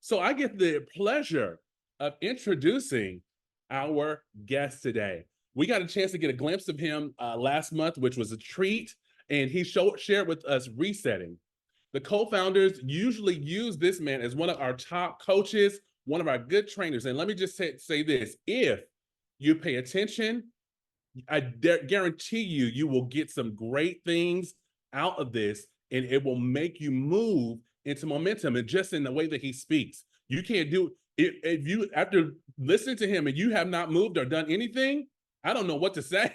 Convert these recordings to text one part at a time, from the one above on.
So I get the pleasure of introducing our guest today. We got a chance to get a glimpse of him last month, which was a treat, and he shared with us resetting. The co-founders usually use this man as one of our top coaches, one of our good trainers. And let me just say this: if you pay attention, I guarantee you, you will get some great things out of this, and it will make you move into momentum. And just in the way that he speaks, you can't do it if you after listening to him and you have not moved or done anything. I don't know what to say.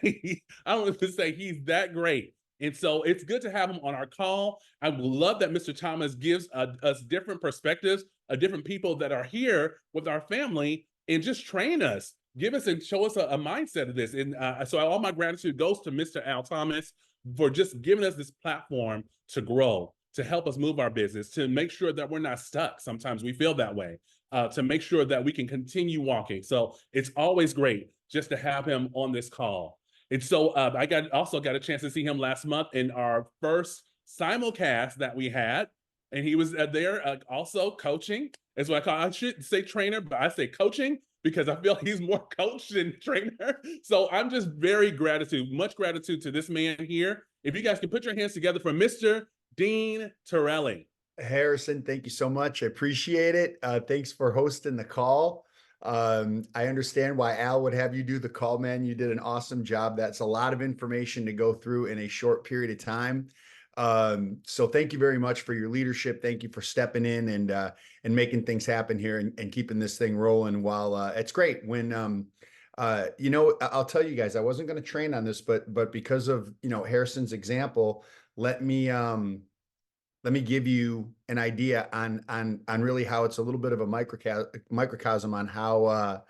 I don't know what to say. He's that great. And so it's good to have him on our call. I love that Mr. Thomas gives us different perspectives, different people that are here with our family and just train us, give us and show us a mindset of this. And so all my gratitude goes to Mr. Al Thomas for just giving us this platform to grow, to help us move our business, to make sure that we're not stuck. Sometimes we feel that way, to make sure that we can continue walking. So it's always great just to have him on this call. And so I also got a chance to see him last month in our first simulcast that we had. And he was there also coaching. Is what I should say trainer, but I say coaching because I feel he's more coach than trainer. So I'm just much gratitude to this man here. If you guys can put your hands together for Mr. Dean Tarrolly. Harrison, thank you so much. I appreciate it. Thanks for hosting the call. I understand why Al would have you do the call, man. You did an awesome job. That's a lot of information to go through in a short period of time. So thank you very much for your leadership. Thank you for stepping in and making things happen here and keeping this thing rolling while it's great when I'll tell you guys, I wasn't going to train on this, but because of Harrison's example, let me give you an idea on really how it's a little bit of a microcosm on how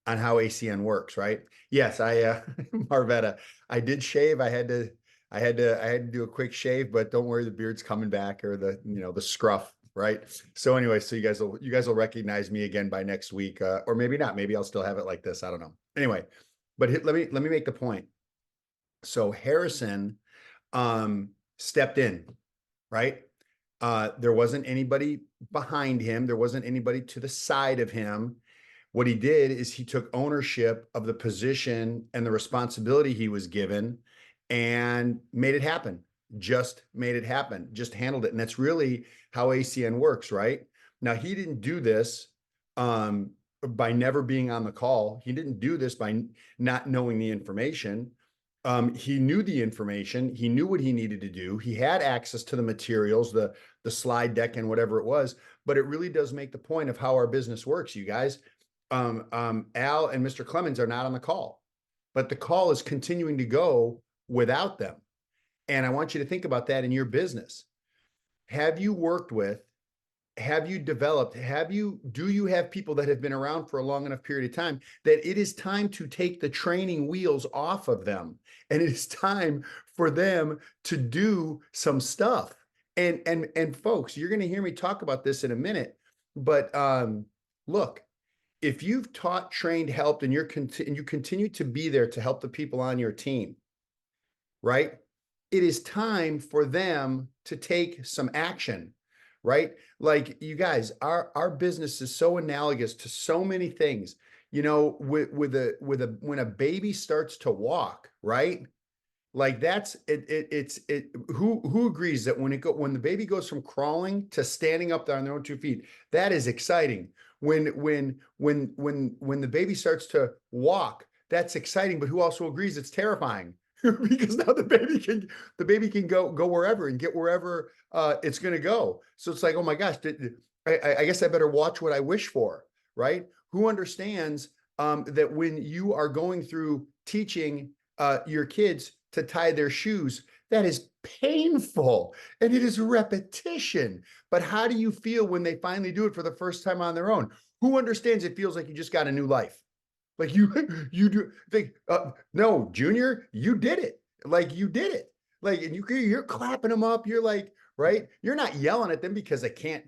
ACN works, right? Yes, Marvetta, I did shave. I had to do a quick shave, but don't worry, the beard's coming back, or the scruff, right? So anyway, so you guys will recognize me again by next week, or maybe not. Maybe I'll still have it like this. I don't know. Anyway, but let me make the point. So Harrison stepped in, right? There wasn't anybody behind him. There wasn't anybody to the side of him. What he did is he took ownership of the position and the responsibility he was given and made it happen. Just made it happen. Just handled it. And that's really how ACN works, right? Now, he didn't do this by never being on the call. He didn't do this by not knowing the information. He knew the information. He knew what he needed to do. He had access to the materials, the slide deck and whatever it was, but it really does make the point of how our business works, you guys. Al and Mr. Clemens are not on the call, but the call is continuing to go without them. And I want you to think about that in your business. Have you worked with, have you developed, do you have people that have been around for a long enough period of time that it is time to take the training wheels off of them? And it is time for them to do some stuff. And folks, you're going to hear me talk about this in a minute, but look, if you've taught, trained, helped, and you continue to be there to help the people on your team, right? It is time for them to take some action, right? Like, you guys, our business is so analogous to so many things. When a baby starts to walk, right? Like that's it. Who agrees that when the baby goes from crawling to standing up there on their own 2 feet, that is exciting. When the baby starts to walk, that's exciting. But who also agrees it's terrifying? Because now the baby can go wherever and get wherever it's going to go. So it's like, oh my gosh, I guess I better watch what I wish for, right? Who understands that when you are going through teaching your kids to tie their shoes, that is painful and it is repetition. But how do you feel when they finally do it for the first time on their own? Who understands it feels like you just got a new life? Like you do think, no, Junior, you did it. Like you did it. Like, and you're clapping them up. You're like, right. You're not yelling at them because they can't,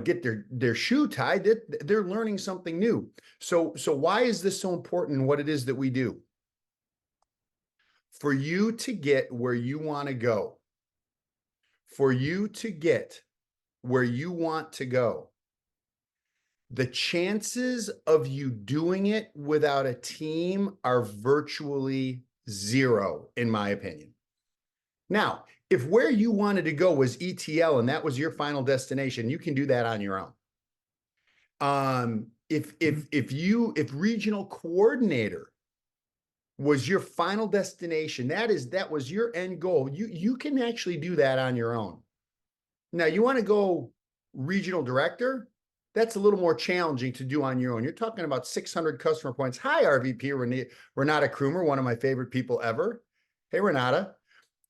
get their shoe tied. They're learning something new. So why is this so important in what it is that we do? For you to get where you want to go, for you to get where you want to go, the chances of you doing it without a team are virtually zero, in my opinion. Now, if where you wanted to go was ETL and that was your final destination, you can do that on your own. If regional coordinator was your final destination, that was your end goal, you can actually do that on your own. Now, you want to go regional director, that's a little more challenging to do on your own. You're talking about 600 customer points. Hi, RVP Renata Krumer, one of my favorite people ever. Hey, Renata.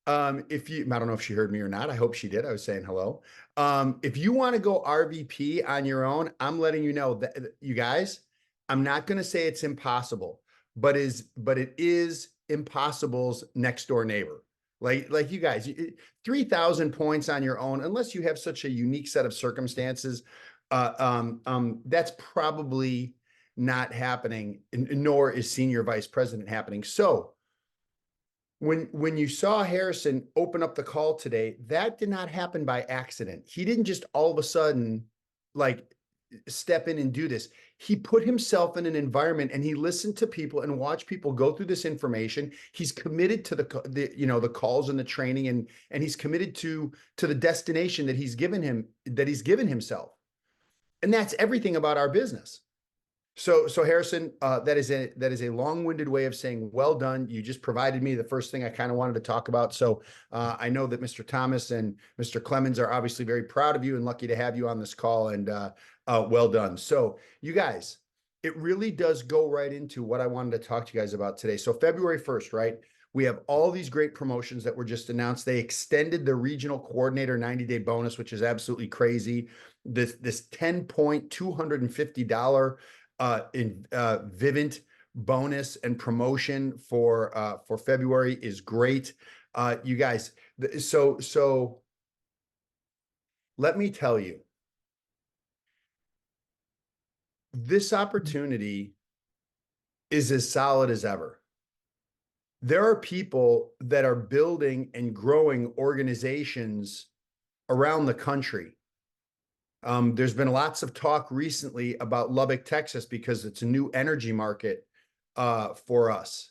I don't know if she heard me or not. I hope she did. I was saying hello. If you want to go RVP on your own, I'm letting you know that, you guys, I'm not going to say it's impossible, but it is impossible's next door neighbor. Like you guys, 3,000 points on your own, unless you have such a unique set of circumstances, that's probably not happening, nor is senior vice president happening. So when you saw Harrison open up the call today, that did not happen by accident. He didn't just all of a sudden like step in and do this. He put himself in an environment and he listened to people and watched people go through this information. He's committed to the calls and the training, and he's committed to the destination that he's given himself. And that's everything about our business. So Harrison, that is a long-winded way of saying, well done. You just provided me the first thing I kind of wanted to talk about. So I know that Mr. Thomas and Mr. Clemens are obviously very proud of you and lucky to have you on this call, and well done. So you guys, it really does go right into what I wanted to talk to you guys about today. So February 1st, right? We have all these great promotions that were just announced. They extended the regional coordinator 90-day bonus, which is absolutely crazy. This $10.250 Vivint bonus and promotion for February is great. You guys, so let me tell you, this opportunity is as solid as ever. There are people that are building and growing organizations around the country. There's been lots of talk recently about Lubbock, Texas, because it's a new energy market for us.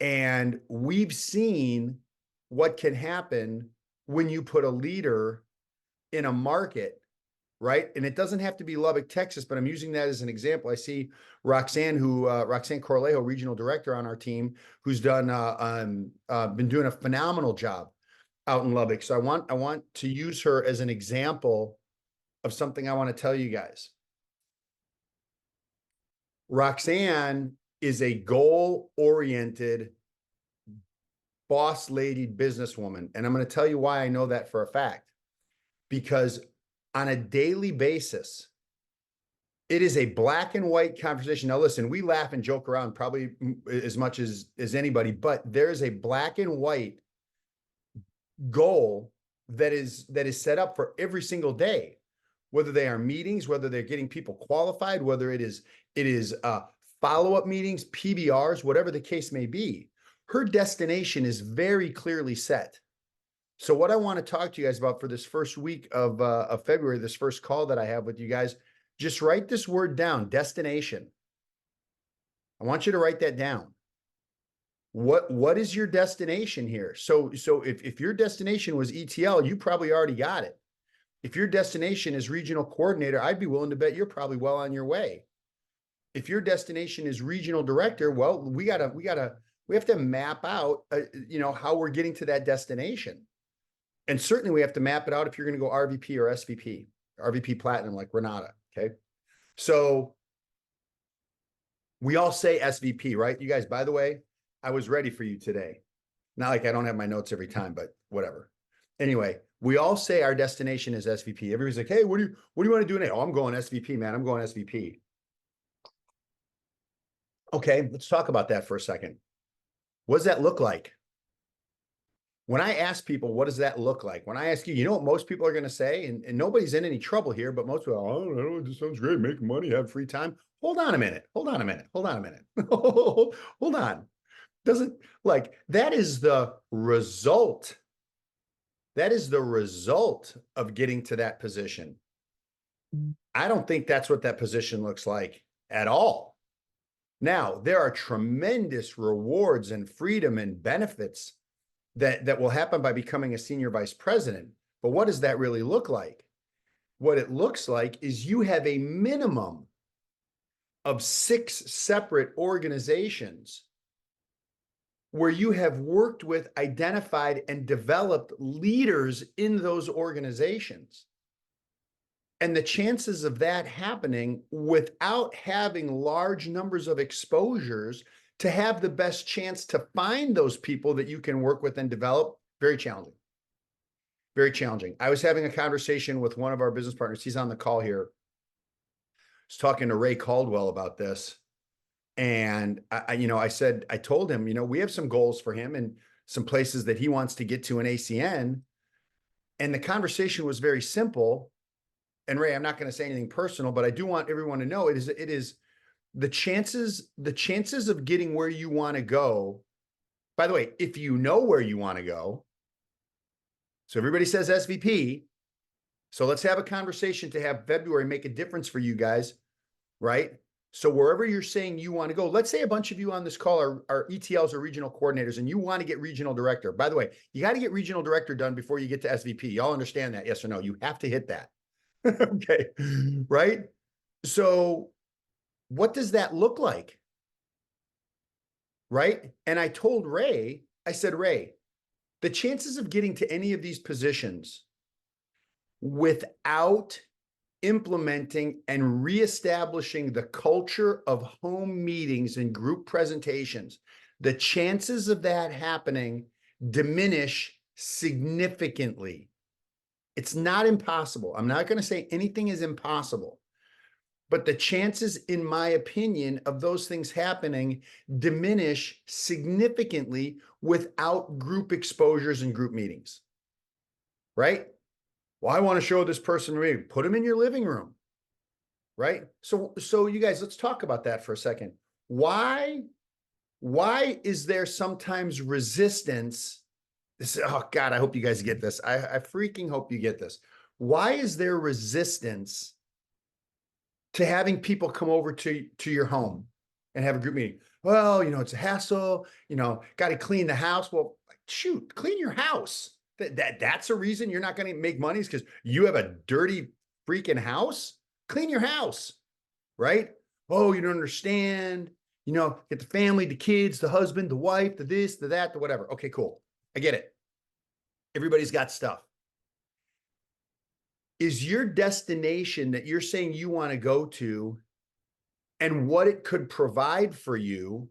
And we've seen what can happen when you put a leader in a market, right? And it doesn't have to be Lubbock, Texas, but I'm using that as an example. I see Roxanne Corlejo, regional director on our team, who's been doing a phenomenal job out in Lubbock. So I want to use her as an example of something I want to tell you guys. Roxanne is a goal-oriented boss lady businesswoman. And I'm going to tell you why I know that for a fact. Because on a daily basis, it is a black and white conversation. Now, listen, we laugh and joke around probably as much as anybody, but there's a black and white goal that is set up for every single day, whether they are meetings, whether they're getting people qualified, whether it is follow-up meetings, PBRs, whatever the case may be. Her destination is very clearly set. So what I want to talk to you guys about for this first week of February, this first call that I have with you guys, just write this word down, destination. I want you to write that down. What is your destination here? So if your destination was ETL, you probably already got it. If your destination is regional coordinator, I'd be willing to bet you're probably well on your way. If your destination is regional director, well, we have to map out, how we're getting to that destination. And certainly we have to map it out if you're going to go RVP or SVP, RVP Platinum, like Renata. Okay. So we all say SVP, right? You guys, by the way, I was ready for you today. Not like I don't have my notes every time, but whatever. Anyway, we all say our destination is SVP. Everybody's like, hey, what do you want to do today? Oh, I'm going SVP, man. I'm going SVP. Okay, let's talk about that for a second. What does that look like? When I ask people, what does that look like? When I ask you, you know what most people are going to say, and nobody's in any trouble here, but most people, oh, no, this sounds great, make money, have free time. Hold on a minute. Hold on. That is the result. That is the result of getting to that position. I don't think that's what that position looks like at all. Now, there are tremendous rewards and freedom and benefits that will happen by becoming a senior vice president. But what does that really look like? What it looks like is you have a minimum of 6 separate organizations where you have worked with, identified, and developed leaders in those organizations. And the chances of that happening without having large numbers of exposures to have the best chance to find those people that you can work with and develop, very challenging. Very challenging. I was having a conversation with one of our business partners. He's on the call here. I was talking to Ray Caldwell about this. And I told him, we have some goals for him and some places that he wants to get to in ACN. And the conversation was very simple. And Ray, I'm not going to say anything personal, but I do want everyone to know it is the chances of getting where you want to go. By the way, if you know where you want to go, so everybody says SVP. So let's have a conversation to have February make a difference for you guys, right? So wherever you're saying you want to go, let's say a bunch of you on this call are ETLs or regional coordinators and you want to get regional director. By the way, you got to get regional director done before you get to SVP. Y'all understand that? Yes or no? You have to hit that. Okay. Right. So what does that look like? Right. And I told Ray, I said, Ray, the chances of getting to any of these positions without implementing and reestablishing the culture of home meetings and group presentations, the chances of that happening diminish significantly. It's not impossible. I'm not going to say anything is impossible, but the chances, in my opinion, of those things happening diminish significantly without group exposures and group meetings, right? Well, I want to show this person, put them in your living room, right? So you guys, let's talk about that for a second. Why is there sometimes resistance? Oh God, I hope you guys get this. I freaking hope you get this. Why is there resistance to having people come over to your home and have a group meeting? Well, it's a hassle, got to clean the house. Well, shoot, clean your house. That's a reason you're not going to make money is because you have a dirty freaking house. Clean your house, right? Oh, you don't understand. Get the family, the kids, the husband, the wife, the this, the that, the whatever. Okay, cool. I get it. Everybody's got stuff. Is your destination that you're saying you want to go to and what it could provide for you,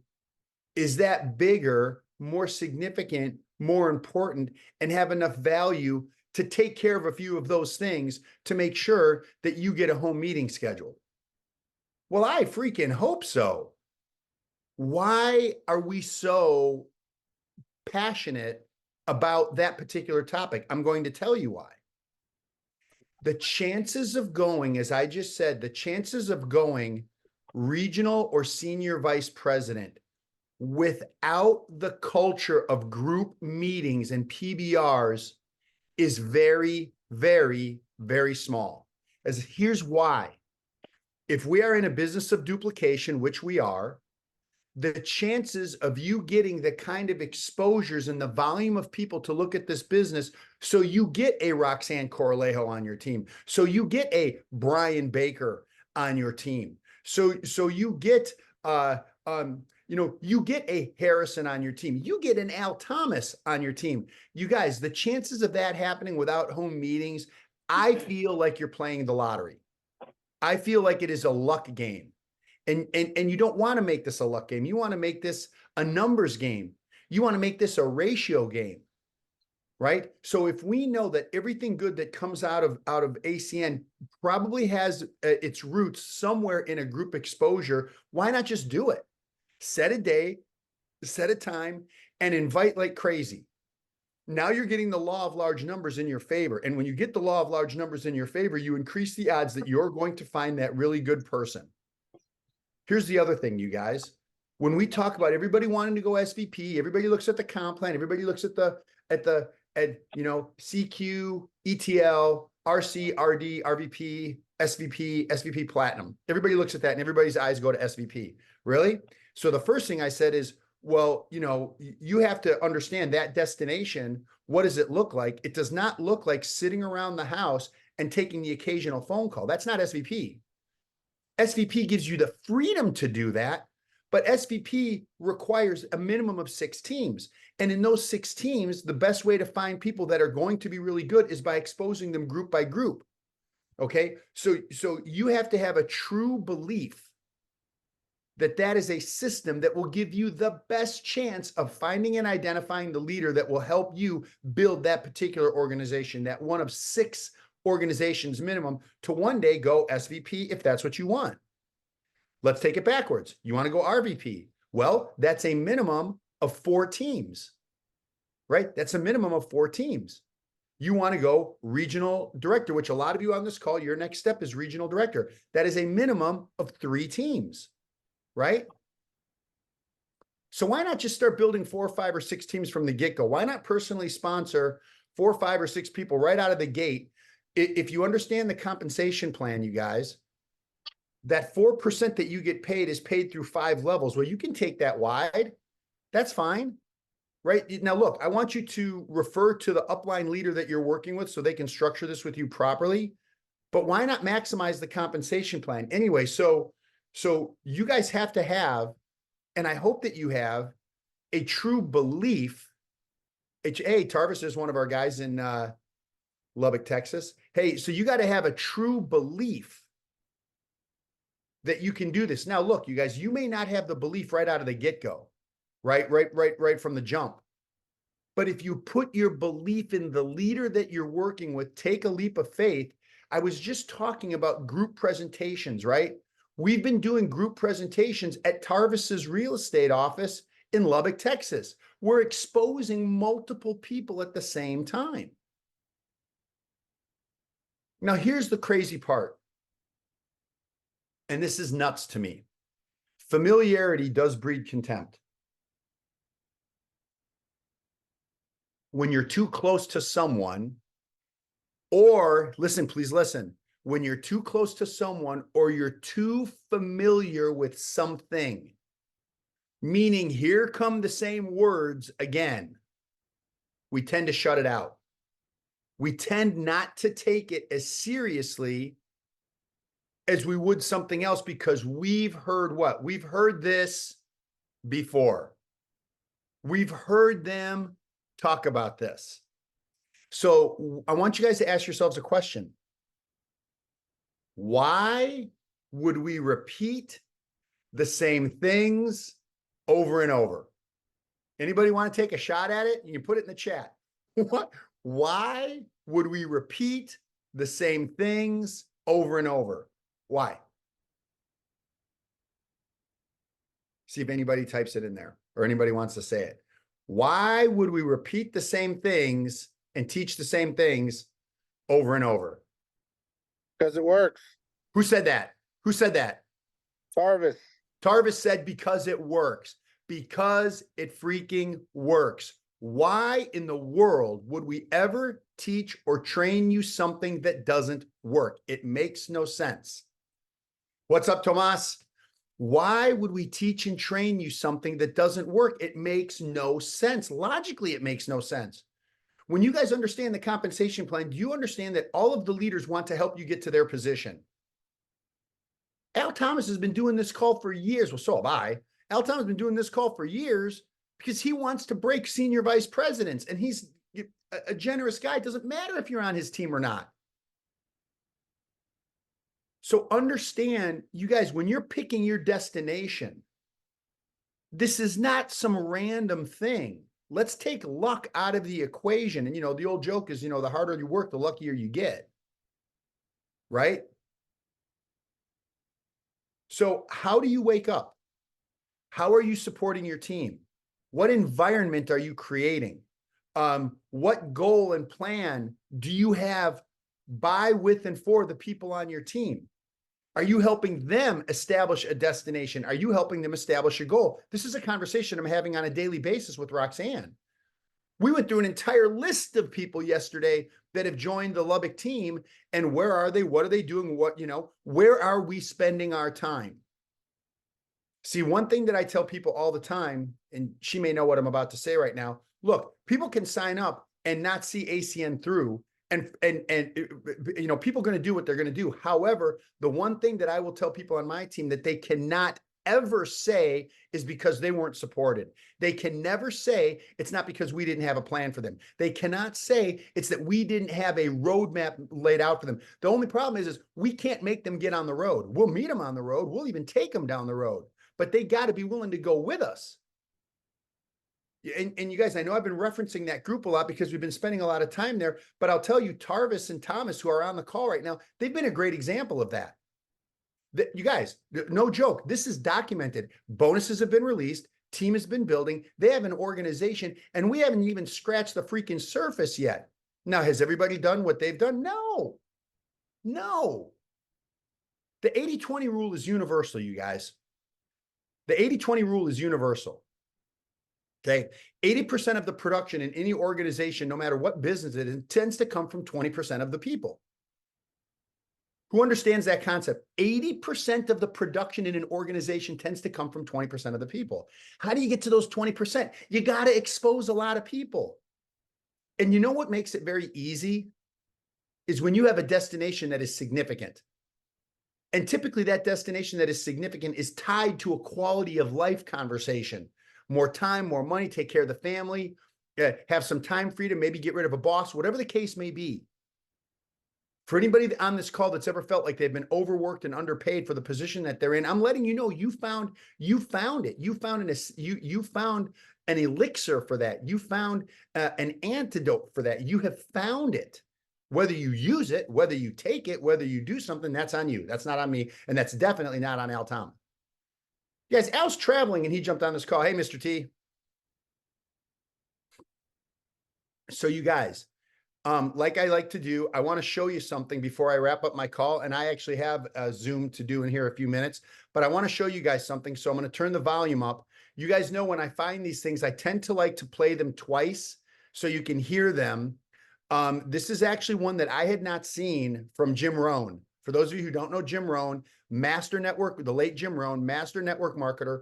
is that bigger, more significant, more important, and have enough value to take care of a few of those things to make sure that you get a home meeting scheduled? Well, I freaking hope so. Why are we so passionate about that particular topic? I'm going to tell you why. The chances of going, as I just said, the chances of going regional or senior vice president without the culture of group meetings and PBRs is very, very, very small. As here's why. If we are in a business of duplication, which we are, the chances of you getting the kind of exposures and the volume of people to look at this business, so you get a Roxanne Corlejo on your team, so you get a Brian Baker on your team, so you get you get a Harrison on your team, you get an Al Thomas on your team. You guys, the chances of that happening without home meetings, I feel like you're playing the lottery. I feel like it is a luck game. And you don't want to make this a luck game. You want to make this a numbers game. You want to make this a ratio game, right? So if we know that everything good that comes out of ACN probably has its roots somewhere in a group exposure, why not just do it? Set a day, set a time, and invite like crazy. Now you're getting the law of large numbers in your favor. And when you get the law of large numbers in your favor, you increase the odds that you're going to find that really good person. Here's the other thing, you guys. When we talk about everybody wanting to go SVP, everybody looks at the comp plan, everybody looks at the and CQ, ETL, RC, RD, RVP, SVP, SVP Platinum. Everybody looks at that and everybody's eyes go to SVP. Really? So the first thing I said is, well, you have to understand that destination. What does it look like? It does not look like sitting around the house and taking the occasional phone call. That's not SVP. SVP gives you the freedom to do that, but SVP requires a minimum of 6 teams. And in those 6 teams, the best way to find people that are going to be really good is by exposing them group by group. Okay. So you have to have a true belief that that is a system that will give you the best chance of finding and identifying the leader that will help you build that particular organization, that one of 6 organizations minimum, to one day go SVP if that's what you want. Let's take it backwards. You want to go RVP? Well, that's a minimum of 4 teams, right? That's a minimum of 4 teams. You want to go regional director, which a lot of you on this call, your next step is regional director. That is a minimum of 3 teams, right? So why not just start building 4, 5, or 6 teams from the get-go? Why not personally sponsor 4, 5, or 6 people right out of the gate? If you understand the compensation plan, you guys, that 4% that you get paid is paid through 5 levels. Well, you can take that wide. That's fine, right? Now, look, I want you to refer to the upline leader that you're working with so they can structure this with you properly. But why not maximize the compensation plan? Anyway, so you guys have to have, and I hope that you have, a true belief. Tarvis is one of our guys in Lubbock, Texas. Hey, so you got to have a true belief that you can do this. Now, look, you guys, you may not have the belief right out of the get-go, right from the jump. But if you put your belief in the leader that you're working with, take a leap of faith. I was just talking about group presentations, right? We've been doing group presentations at Tarvis's real estate office in Lubbock, Texas. We're exposing multiple people at the same time. Now, here's the crazy part. And this is nuts to me. Familiarity does breed contempt. When you're too close to someone, or listen, please listen. When you're too close to someone or you're too familiar with something, meaning here come the same words again, we tend to shut it out. We tend not to take it as seriously as we would something else because we've heard what? We've heard this before. We've heard them talk about this. So I want you guys to ask yourselves a question. Why would we repeat the same things over and over? Anybody want to take a shot at it? You can put it in the chat. What? Why would we repeat the same things over and over? Why? See if anybody types it in there or anybody wants to say it. Why would we repeat the same things and teach the same things over and over? Because it works. Who said that? Who said that? Tarvis. Tarvis said because it works. Because it freaking works. Why in the world would we ever teach or train you something that doesn't work? It makes no sense. What's up, Tomas? Why would we teach and train you something that doesn't work? It makes no sense. Logically, it makes no sense. When you guys understand the compensation plan, do you understand that all of the leaders want to help you get to their position? Al Thomas has been doing this call for years. Well, so have I. Al Thomas has been doing this call for years because he wants to break senior vice presidents, and he's a generous guy. It doesn't matter if you're on his team or not. So understand, you guys, when you're picking your destination, this is not some random thing. Let's take luck out of the equation. And, the old joke is, the harder you work, the luckier you get. Right? So how do you wake up? How are you supporting your team? What environment are you creating? What goal and plan do you have by, with, and for the people on your team? Are you helping them establish a destination? Are you helping them establish a goal? This is a conversation I'm having on a daily basis with Roxanne. We went through an entire list of people yesterday that have joined the Lubbock team. And where are they? What are they doing? Where are we spending our time? See, one thing that I tell people all the time, and she may know what I'm about to say right now. Look, people can sign up and not see ACN through, and people are going to do what they're going to do. However, the one thing that I will tell people on my team that they cannot ever say is because they weren't supported. They can never say it's not because we didn't have a plan for them. They cannot say it's that we didn't have a roadmap laid out for them. The only problem is we can't make them get on the road. We'll meet them on the road. We'll even take them down the road, but they got to be willing to go with us. And you guys, I know I've been referencing that group a lot because we've been spending a lot of time there, but I'll tell you, Tarvis and Thomas, who are on the call right now, they've been a great example of that. You guys, no joke, this is documented. Bonuses have been released, team has been building, they have an organization, and we haven't even scratched the freaking surface yet. Now, has everybody done what they've done? No. The 80-20 rule is universal, you guys. The 80-20 rule is universal. Okay. 80% of the production in any organization, no matter what business it is, tends to come from 20% of the people. Who understands that concept? 80% of the production in an organization tends to come from 20% of the people. How do you get to those 20%? You got to expose a lot of people. And you know what makes it very easy is when you have a destination that is significant. And typically that destination that is significant is tied to a quality of life conversation. More time, more money, take care of the family, have some time freedom, maybe get rid of a boss, whatever the case may be. For anybody on this call that's ever felt like they've been overworked and underpaid for the position that they're in, I'm letting you know you found it. You found an elixir for that. You found an antidote for that. You have found it. Whether you use it, whether you take it, whether you do something, that's on you. That's not on me, and that's definitely not on Al Tom. Guys, Al's traveling and he jumped on this call. Hey, Mr. T. So you guys, like I like to do, I want to show you something before I wrap up my call. And I actually have a Zoom to do in here a few minutes, but I want to show you guys something. So I'm going to turn the volume up. You guys know when I find these things, I tend to like to play them twice so you can hear them. This is actually one that I had not seen from Jim Rohn. For those of you who don't know Jim Rohn, master network, the late Jim Rohn, master network marketer,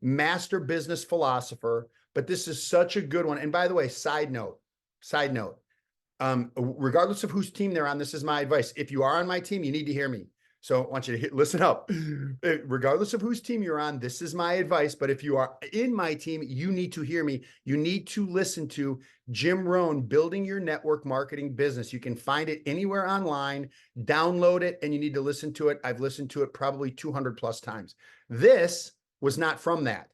master business philosopher. But this is such a good one. And by the way, side note, regardless of whose team they're on, this is my advice. If you are on my team, you need to hear me. So I want you to listen up. Regardless of whose team you're on, this is my advice. But if you are in my team, you need to hear me. You need to listen to Jim Rohn, Building Your Network Marketing Business. You can find it anywhere online, download it, and you need to listen to it. I've listened to it probably 200 plus times. This was not from that,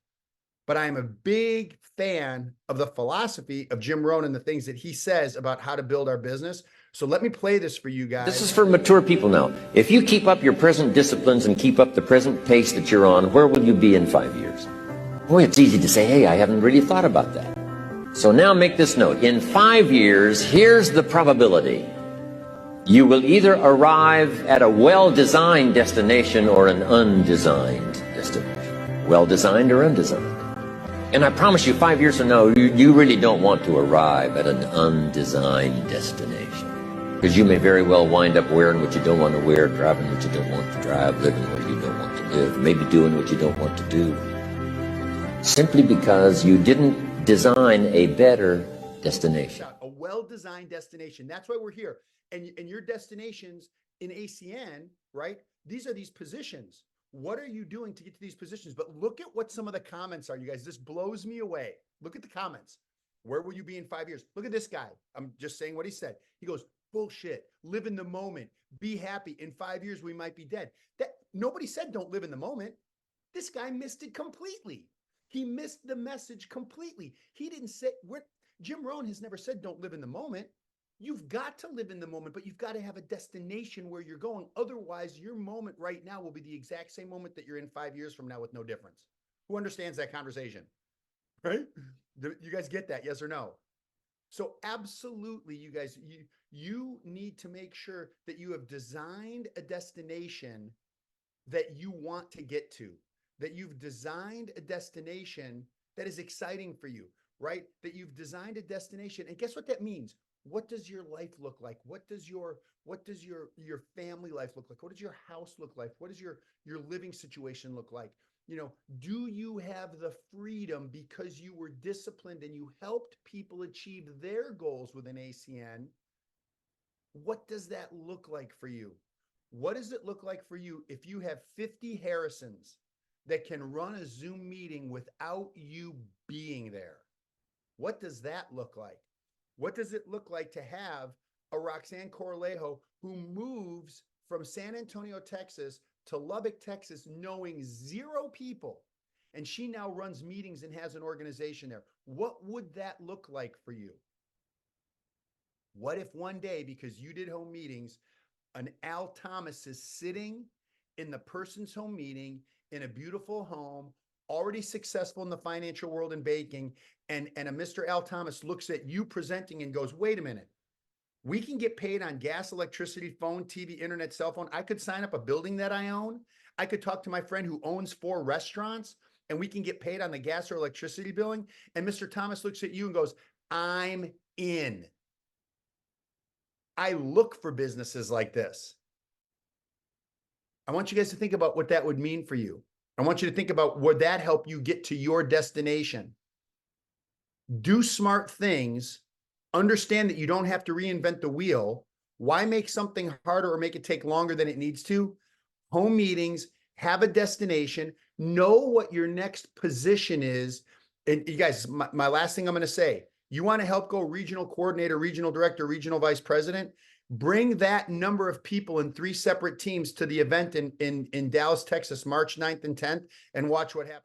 but I am a big fan of the philosophy of Jim Rohn and the things that he says about how to build our business. So let me play this for you guys. This is for mature people now. If you keep up your present disciplines and keep up the present pace that you're on, where will you be in 5 years? Boy, it's easy to say, hey, I haven't really thought about that. So now make this note. In 5 years, here's the probability. You will either arrive at a well-designed destination or an undesigned destination. Well-designed or undesigned. And I promise you, 5 years from now, you really don't want to arrive at an undesigned destination. Because you may very well wind up wearing what you don't want to wear, driving what you don't want to drive, living what you don't want to live, maybe doing what you don't want to do. Simply because you didn't design a better destination. A well-designed destination. That's why we're here. And your destinations in ACN, right? These are these positions. What are you doing to get to these positions? But look at what some of the comments are, you guys. This blows me away. Look at the comments. Where will you be in 5 years? Look at this guy. I'm just saying what he said. He goes, bullshit. Live in the moment. Be happy. In 5 years, we might be dead. That nobody said don't live in the moment. This guy missed it completely. He missed the message completely. He didn't say, Jim Rohn has never said don't live in the moment. You've got to live in the moment, but you've got to have a destination where you're going. Otherwise, your moment right now will be the exact same moment that you're in 5 years from now with no difference. Who understands that conversation? Right? You guys get that? Yes or no? So absolutely, you guys, you need to make sure that you have designed a destination that you want to get to, that you've designed a destination that is exciting for you. right? That you've designed a destination. And guess what that means? What does your life look like? What does your family life look like? What does your house look like? What does your living situation look like? Do you have the freedom because you were disciplined and you helped people achieve their goals with an ACN? What does that look like for you? What does it look like for you if you have 50 Harrisons that can run a Zoom meeting without you being there? What does that look like? What does it look like to have a Roxanne Corlejo who moves from San Antonio, Texas to Lubbock, Texas, knowing 0 people, and she now runs meetings and has an organization there? What would that look like for you? What if one day, because you did home meetings, an Al Thomas is sitting in the person's home meeting in a beautiful home, already successful in the financial world and baking, and a Mr. Al Thomas looks at you presenting and goes, wait a minute, we can get paid on gas, electricity, phone, TV, internet, cell phone. I could sign up a building that I own. I could talk to my friend who owns 4 restaurants and we can get paid on the gas or electricity billing. And Mr. Thomas looks at you and goes, I'm in. I look for businesses like this. I want you guys to think about what that would mean for you. I want you to think about, would that help you get to your destination? Do smart things. Understand that you don't have to reinvent the wheel. Why make something harder or make it take longer than it needs to? Home meetings, have a destination, know what your next position is. And you guys, my last thing I'm going to say, you want to help go regional coordinator, regional director, regional vice president, bring that number of people in 3 separate teams to the event in Dallas, Texas, March 9th and 10th, and watch what happens.